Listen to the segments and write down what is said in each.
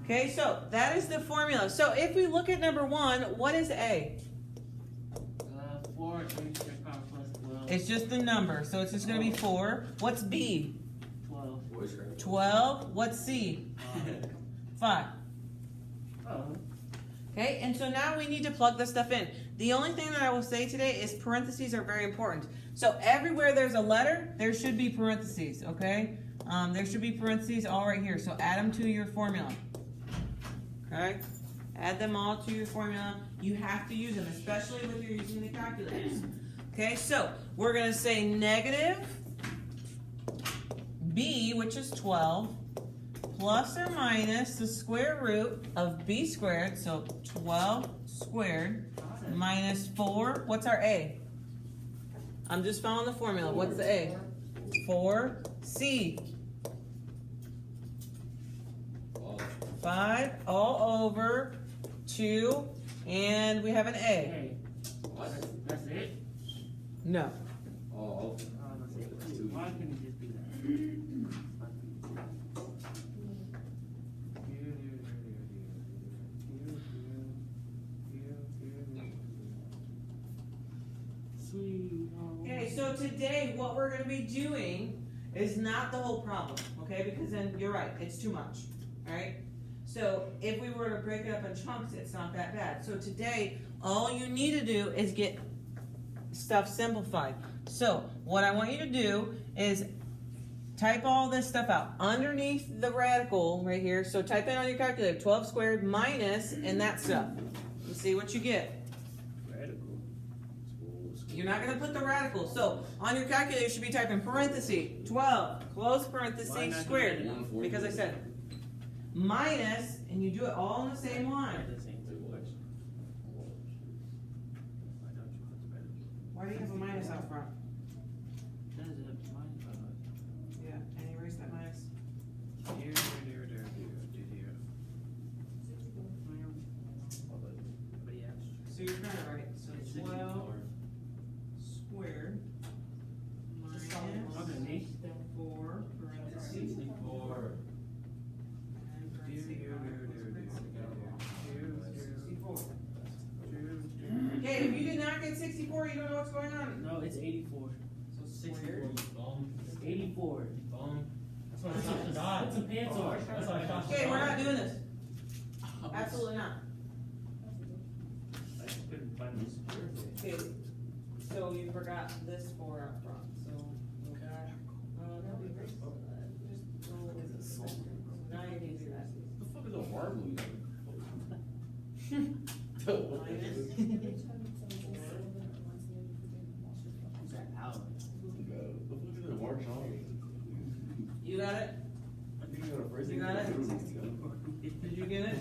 Okay, so that is the formula. So if we look at number 1, what is A? 4 to the power plus 12. It's just the number, so it's just going to be 4. What's B? 12. 12. What's C? 5. Oh. Okay, and so now we need to plug this stuff in. The only thing that I will say today is parentheses are very important. So everywhere there's a letter, there should be parentheses, okay? There should be parentheses all right here. So add them to your formula. Okay? Add them all to your formula. You have to use them, especially when you're using the calculators. Okay, so we're going to say negative b, which is 12, plus or minus the square root of b squared, so 12 squared, minus 4. What's our a? I'm just following the formula. What's the a? 4c. 5 all over 2, and we have an a. Hey. What? That's it? No. Oh, that's it. Why couldn't you just do that? Okay, so today what we're going to be doing is not the whole problem, okay? Because then you're right, it's too much, all right? So if we were to break it up in chunks, it's not that bad. So today, all you need to do is get stuff simplified. So what I want you to do is type all this stuff out underneath the radical right here. So type in on your calculator 12 squared minus and that stuff. You see what you get. You're not going to put the radical. So on your calculator, you should be typing parenthesis 12 close parenthesis squared, because I said minus, and you do it all in the same line. Why do you have a minus out front? Yeah, and erase that minus. So you're kind of right. So 12 squared minus 4 parentheses. Okay, if you did not get 64, you don't know what's going on. No, it's 84. So 64. It's 84. That's why I shot the Put some pants on. That's why I shot the Okay, we're not doing this. Absolutely not. I couldn't find this. Okay, so you forgot this 4 up front. So we got, no, we erased just now you need to do that. The fuck is a marble? You got it? You got it? Did you get it?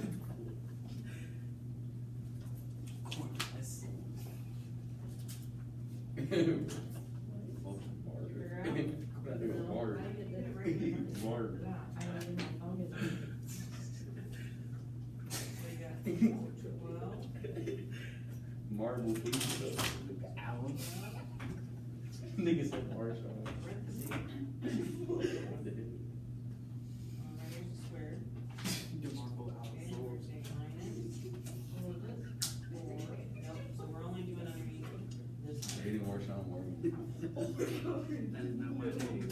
Marble pizza. Nigga said Marshall. That is not my name.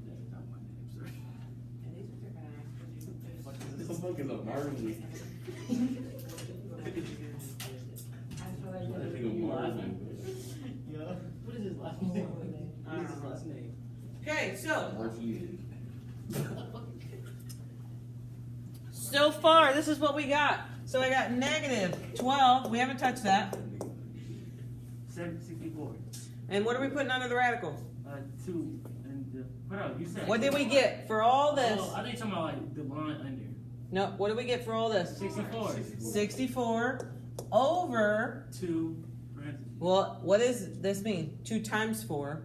That is not my name, sir. This fucking is a marble. What is his last name? What is his last name? Okay, so far, this is what we got. So I got negative 12. We haven't touched that. 764. And what are we putting under the radical? 2. And what else? You said. What did we get for all this? Oh, I think you're talking about like the line under. No, what did we get for all this? 64. 64 over 2 parentheses. Well, what does this mean? 2 times 4.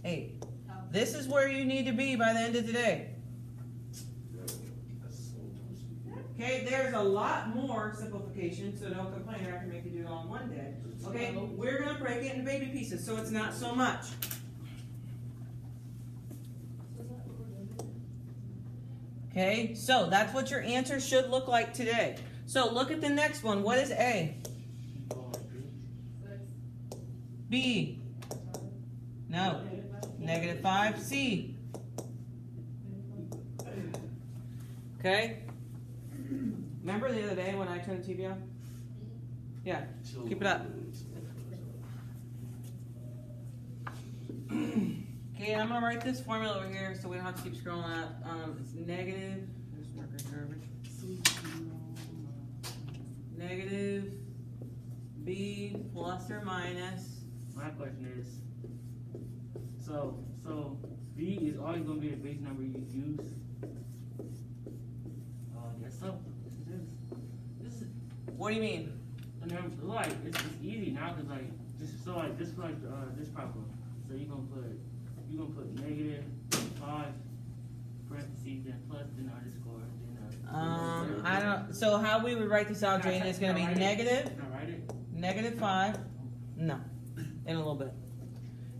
8. This is where you need to be by the end of the day. Okay, there's a lot more simplification, so don't complain. I can make you do it all in one day. Okay, we're going to break it into baby pieces, so it's not so much. Okay, so that's what your answer should look like today. So look at the next one. What is A? B? No. -5. C? Okay. Remember the other day when I turned the TV on? Yeah, keep it up. Okay, and I'm gonna write this formula over here so we don't have to keep scrolling up. It's negative. There's marker garbage. Negative B plus or minus. My question is, so B is always going to be the base number you use? I guess so. This is, What do you mean? and then, like, it's easy now because, like, just so, like, this problem. So you're going to put -5, parentheses, then plus, then underscore, then, I don't. So how we would write this out, Jane, is going to be negative. Can I write it? -5. No, in a little bit.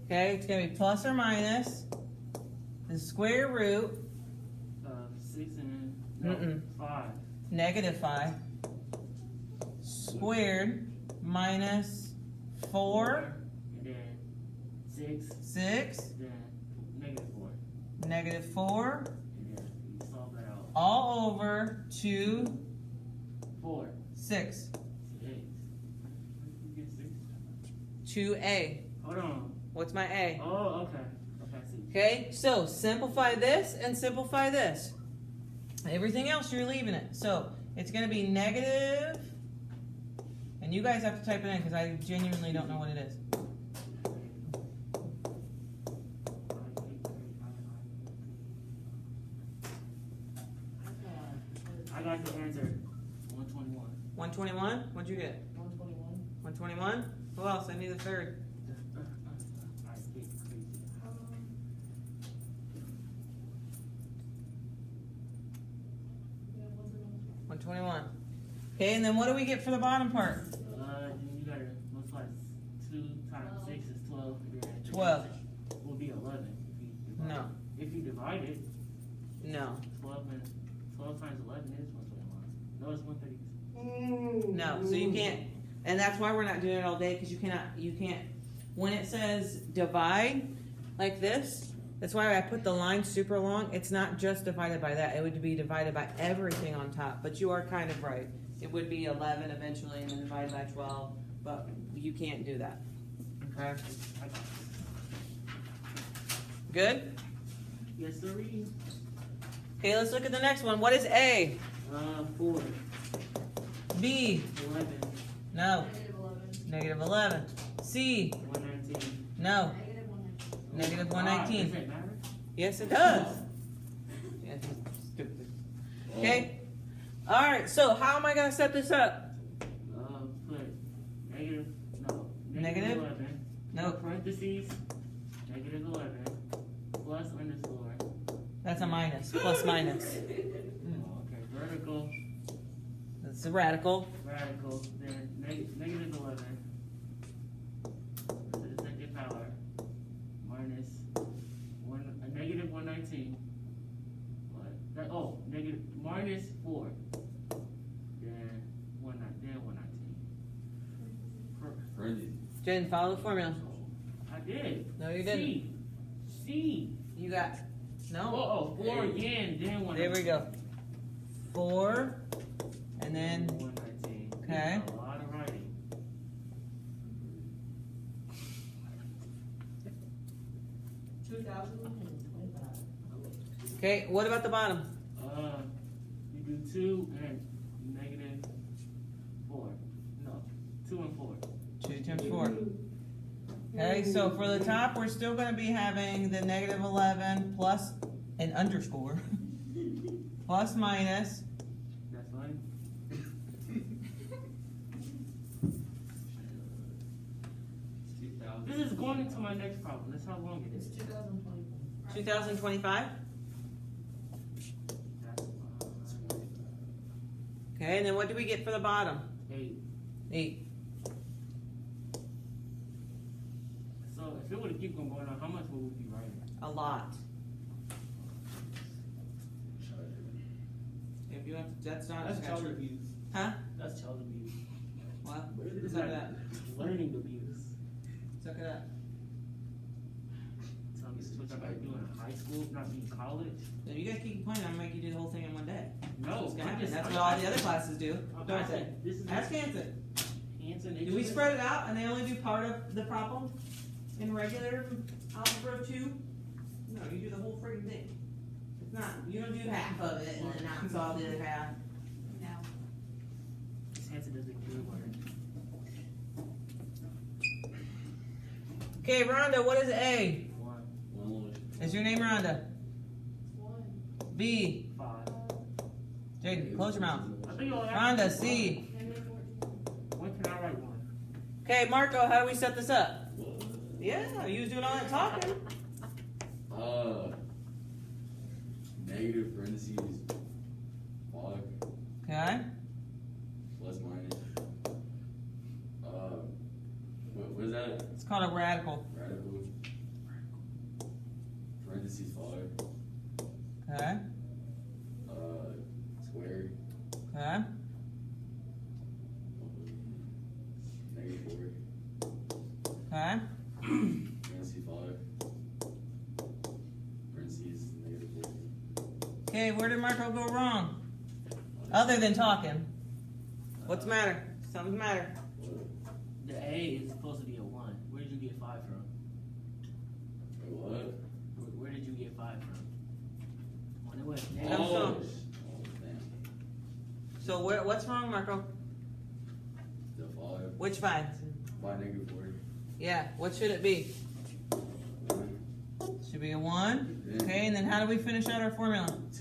Okay, it's going to be plus or minus the square root 6 and Mm-mm. 5. -5 squared minus 4, And then 6. 6, Then -4. -4, And then you solve that out. all over 2, 4. 6. 6. You get 6. 2A. Hold on. What's my A? Oh, okay. Okay, I see. Okay, so simplify this and simplify this. Everything else, you're leaving it. So it's going to be negative, and you guys have to type it in because I genuinely don't know what it is. I got the answer. 121. 121? What'd you get? 121. 121? Who else? I need a third. I get crazy. 121. Okay, and then what do we get for the bottom part? Then you gotta multiply 2 times 6 is 12. And then 12. Will be 11 if you divide. No. If you divide it, No. 12 times 11 is 121. No, it's 130. No. So you can't, and that's why we're not doing it all day because you can't, when it says divide like this, that's why I put the line super long. It's not just divided by that. It would be divided by everything on top. But you are kind of right. It would be 11 eventually and then divided by 12. But you can't do that. Okay? Good? Yes, sir. Okay, let's look at the next one. What is A? 4. B? 11. No. -11. C? 119. No. -119. Does it matter? Yes, it does. Yeah, stupid. Okay. All right. So how am I gonna set this up? Put negative. No. Negative? 11. No. Parentheses. -11. Plus underscore. That's a minus. Plus minus. Okay. Vertical. That's a radical. Radical. Then negative 11. To the second power. Minus negative 119. What? Negative minus 4. Then 119. Jen, follow the formula. I did. No, you didn't. C. You got no. Oh, 4 again. Then 119. There we go. 4, and then 119. Okay. A lot of writing. okay. What about the bottom? You do 2 and negative 4. No, 2 and 4. 2 times 4. Okay, so for the top, we're still going to be having the -11 plus an underscore. Plus minus. That's fine. This is going into my next problem. That's how long it is. 2025? That's Okay, and then what do we get for the bottom? 8. 8. So if it would have keep on going on, how much would we be writing? A lot. you have to, that's not That's a child catcher. abuse. Huh? That's child abuse. What? It's Suck like it up. learning abuse. Suck it up. Tell me this is what I gotta do in high school, not in college. So you gotta keep playing, I'm gonna make you do the whole thing in one day. No, That's what all the other classes do, don't they? This is Ask Hanson. Hanson. Do we spread it out and they only do part of the problem in regular algebra 2? No, you do the whole freaking thing. It's not, you don't do half of it and then not solve the other half. No. Hanson does a good work. Okay, Rhonda, what is A? One, Is your name Rhonda? B. 5. Jaden, close your mouth. I think you'll Rhonda, C. When can I write 1? Okay, Marco, how do we set this up? Yeah, you was doing all that talking. Negative parentheses 5 Okay. plus minus. What is that? It's called a radical. Radical. Parentheses 5. Okay. Squared. Okay. Negative 4. Okay. Parentheses 5. Parentheses negative 4. Okay, where did Marco go wrong? Other than talking. What's the matter? Something's the matter. The A is supposed to be a 1. Where did you get 5 from? Wait, what? Where did you get 5 from? On the way. Oh. Damn. So what's wrong, Marco? The 5. Which 5? 5 negative 4. Yeah, what should it be? Should be a 1. Yeah. Okay, and then how do we finish out our formula?